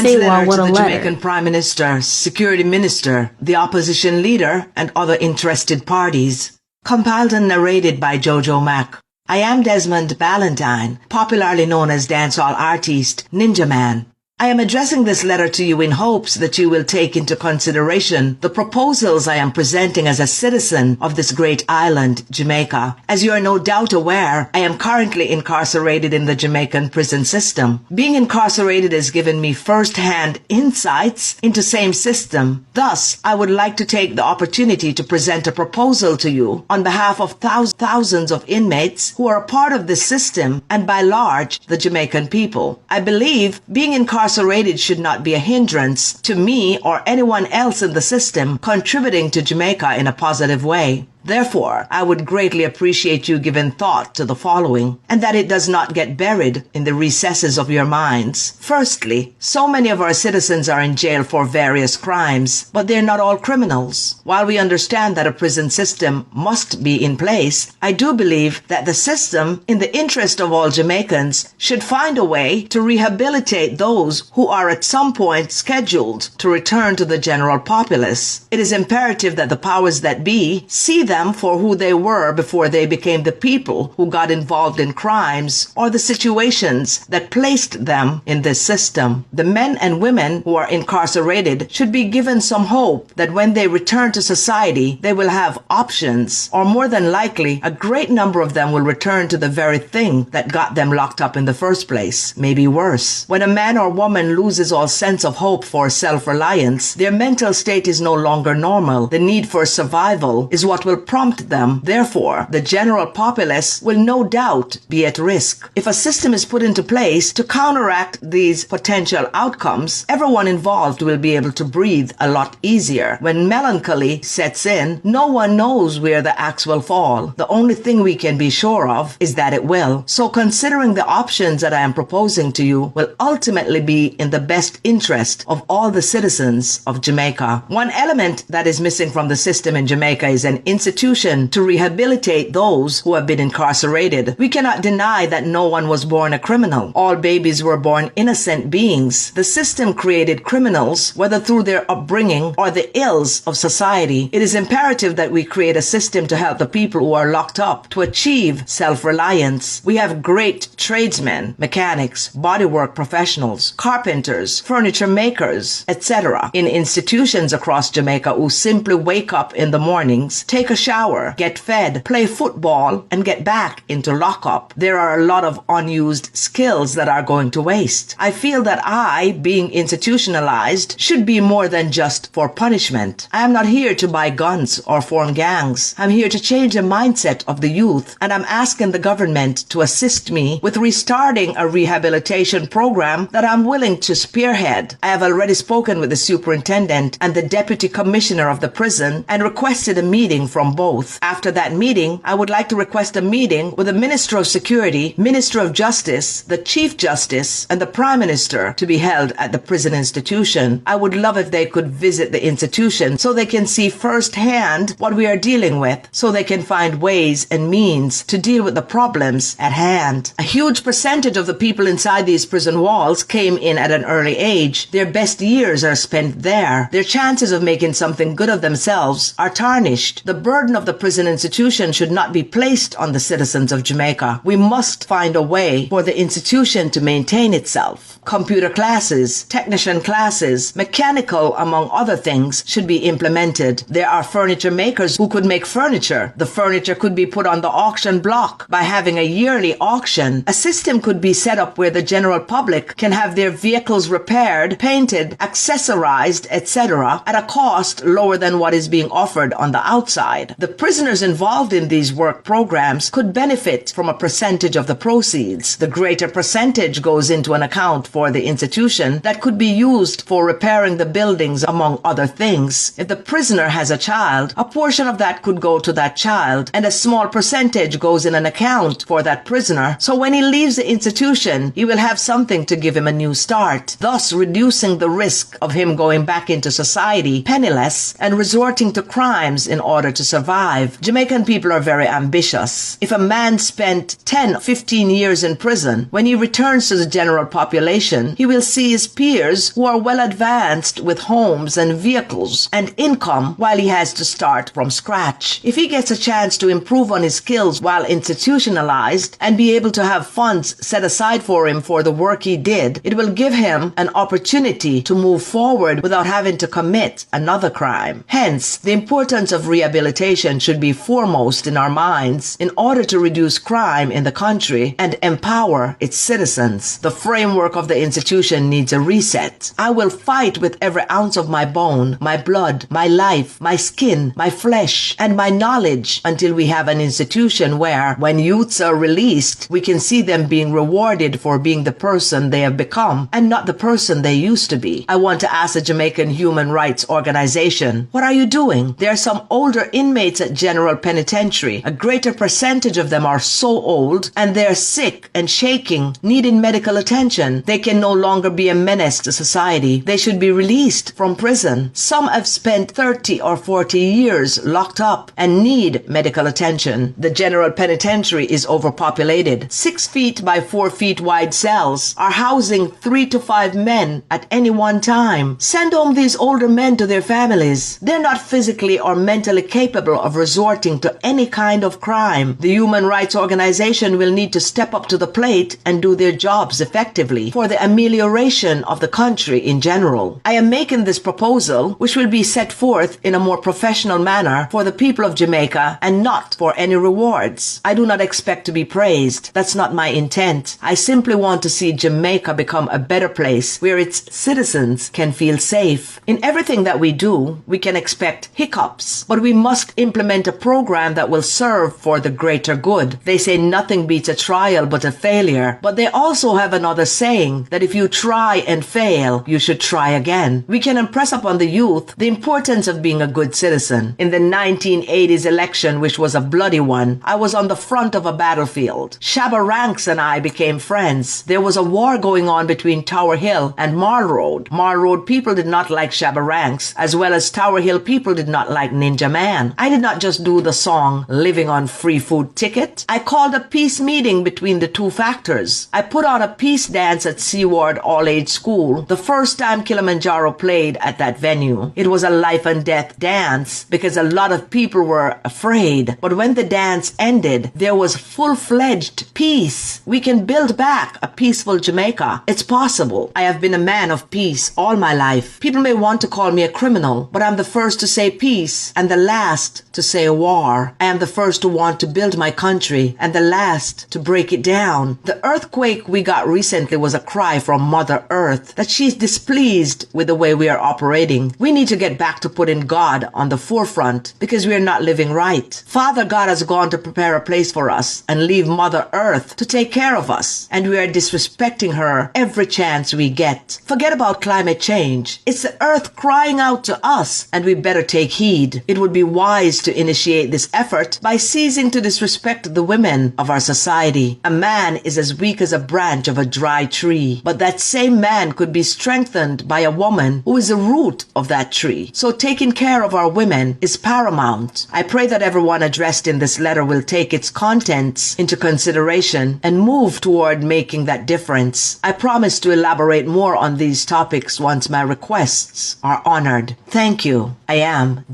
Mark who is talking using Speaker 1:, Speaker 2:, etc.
Speaker 1: say,
Speaker 2: letter
Speaker 1: what
Speaker 2: to
Speaker 1: a
Speaker 2: the
Speaker 1: letter.
Speaker 2: Jamaican Prime Minister, Security Minister, the opposition leader, and other interested parties. Compiled and narrated by Jojo Mack. I am Desmond Ballantyne, popularly known as dancehall artist NINJAMAN. I am addressing this letter to you in hopes that you will take into consideration the proposals I am presenting as a citizen of this great island, Jamaica. As you are no doubt aware, I am currently incarcerated in the Jamaican prison system. Being incarcerated has given me first-hand insights into same system. Thus, I would like to take the opportunity to present a proposal to you on behalf of thousands of inmates who are a part of this system and by large, the Jamaican people. I believe being incarcerated should not be a hindrance to me or anyone else in the system contributing to Jamaica in a positive way. Therefore, I would greatly appreciate you giving thought to the following, and that it does not get buried in the recesses of your minds. Firstly, so many of our citizens are in jail for various crimes, but they're not all criminals. While we understand that a prison system must be in place, I do believe that the system, in the interest of all Jamaicans, should find a way to rehabilitate those who are at some point scheduled to return to the general populace. It is imperative that the powers that be see them for who they were before they became the people who got involved in crimes or the situations that placed them in this system. The men and women who are incarcerated should be given some hope that when they return to society, they will have options, or more than likely, a great number of them will return to the very thing that got them locked up in the first place, maybe worse. When a man or woman loses all sense of hope for self-reliance, their mental state is no longer normal. The need for survival is what will prompt them. Therefore, the general populace will no doubt be at risk. If a system is put into place to counteract these potential outcomes, everyone involved will be able to breathe a lot easier. When melancholy sets in, no one knows where the axe will fall. The only thing we can be sure of is that it will. So considering the options that I am proposing to you will ultimately be in the best interest of all the citizens of Jamaica. One element that is missing from the system in Jamaica is an institution to rehabilitate those who have been incarcerated. We cannot deny that no one was born a criminal. All babies were born innocent beings. The system created criminals, whether through their upbringing or the ills of society. It is imperative that we create a system to help the people who are locked up to achieve self-reliance. We have great tradesmen, mechanics, bodywork professionals, carpenters, furniture makers, etc. in institutions across Jamaica who simply wake up in the mornings, take a shower, get fed, play football, and get back into lockup. There are a lot of unused skills that are going to waste. I feel that I, being institutionalized, should be more than just for punishment. I am not here to buy guns or form gangs. I'm here to change the mindset of the youth, and I'm asking the government to assist me with restarting a rehabilitation program that I'm willing to spearhead. I have already spoken with the superintendent and the deputy commissioner of the prison and requested a meeting from both. After that meeting, I would like to request a meeting with the Minister of Security, Minister of Justice, the Chief Justice, and the Prime Minister to be held at the prison institution. I would love if they could visit the institution so they can see firsthand what we are dealing with, so they can find ways and means to deal with the problems at hand. A huge percentage of the people inside these prison walls came in at an early age. Their best years are spent there. Their chances of making something good of themselves are tarnished. The burden of the prison institution should not be placed on the citizens of Jamaica. We must find a way for the institution to maintain itself. Computer classes, technician classes, mechanical, among other things, should be implemented. There are furniture makers who could make furniture. The furniture could be put on the auction block by having a yearly auction. A system could be set up where the general public can have their vehicles repaired, painted, accessorized, etc. at a cost lower than what is being offered on the outside. The prisoners involved in these work programs could benefit from a percentage of the proceeds. The greater percentage goes into an account for the institution that could be used for repairing the buildings, among other things. If the prisoner has a child, a portion of that could go to that child, and a small percentage goes in an account for that prisoner. So when he leaves the institution, he will have something to give him a new start, thus reducing the risk of him going back into society penniless and resorting to crimes in order to survive. Jamaican people are very ambitious. If a man spent 10, 15 years in prison, when he returns to the general population, he will see his peers who are well advanced with homes and vehicles and income while he has to start from scratch. If he gets a chance to improve on his skills while institutionalized and be able to have funds set aside for him for the work he did, it will give him an opportunity to move forward without having to commit another crime. Hence, the importance of rehabilitation should be foremost in our minds in order to reduce crime in the country and empower its citizens. The framework of the institution needs a reset. I will fight with every ounce of my bone, my blood, my life, my skin, my flesh, and my knowledge until we have an institution where, when youths are released, we can see them being rewarded for being the person they have become and not the person they used to be. I want to ask the Jamaican Human Rights Organization, what are you doing? There are some older inmates at General Penitentiary. A greater percentage of them are so old and they're sick and shaking, needing medical attention. They can no longer be a menace to society. They should be released from prison. Some have spent 30 or 40 years locked up and need medical attention. The General Penitentiary is overpopulated. 6 feet by 4 feet wide cells are housing 3 to 5 men at any one time. Send home these older men to their families. They're not physically or mentally capable of resorting to any kind of crime. The Human Rights Organization will need to step up to the plate and do their jobs effectively for the amelioration of the country in general. I am making this proposal, which will be set forth in a more professional manner for the people of Jamaica and not for any rewards. I do not expect to be praised. That's not my intent. I simply want to see Jamaica become a better place where its citizens can feel safe. In everything that we do, we can expect hiccups, but we must implement a program that will serve for the greater good. They say nothing beats a trial but a failure, but they also have another saying that if you try and fail, you should try again. We can impress upon the youth the importance of being a good citizen. In the 1980s election, which was a bloody one, I was on the front of a battlefield. Shabba Ranks and I became friends. There was a war going on between Tower Hill and Mall Road. Mall Road people did not like Shabba Ranks, as well as Tower Hill people did not like NINJAMAN. I did not just do the song Living on Free Food Ticket. I called a peace meeting between the two factors. I put on a peace dance at Seaward All-Age School the first time Kilimanjaro played at that venue. It was a life and death dance because a lot of people were afraid. But when the dance ended, there was full-fledged peace. We can build back a peaceful Jamaica. It's possible. I have been a man of peace all my life. People may want to call me a criminal, but I'm the first to say peace and the last to say war. I am the first to want to build my country and the last to break it down. The earthquake we got recently was a cry from Mother Earth that she's displeased with the way we are operating. We need to get back to putting God on the forefront because we are not living right. Father God has gone to prepare a place for us and leave Mother Earth to take care of us, and we are disrespecting her every chance we get. Forget about climate change. It's the earth crying out to us, and we better take heed. It would be wise to initiate this effort by ceasing to disrespect the women of our society. A man is as weak as a branch of a dry tree, but that same man could be strengthened by a woman who is the root of that tree. So taking care of our women is paramount. I pray that everyone addressed in this letter will take its contents into consideration and move toward making that difference. I promise to elaborate more on these topics once my requests are honored. Thank you. I am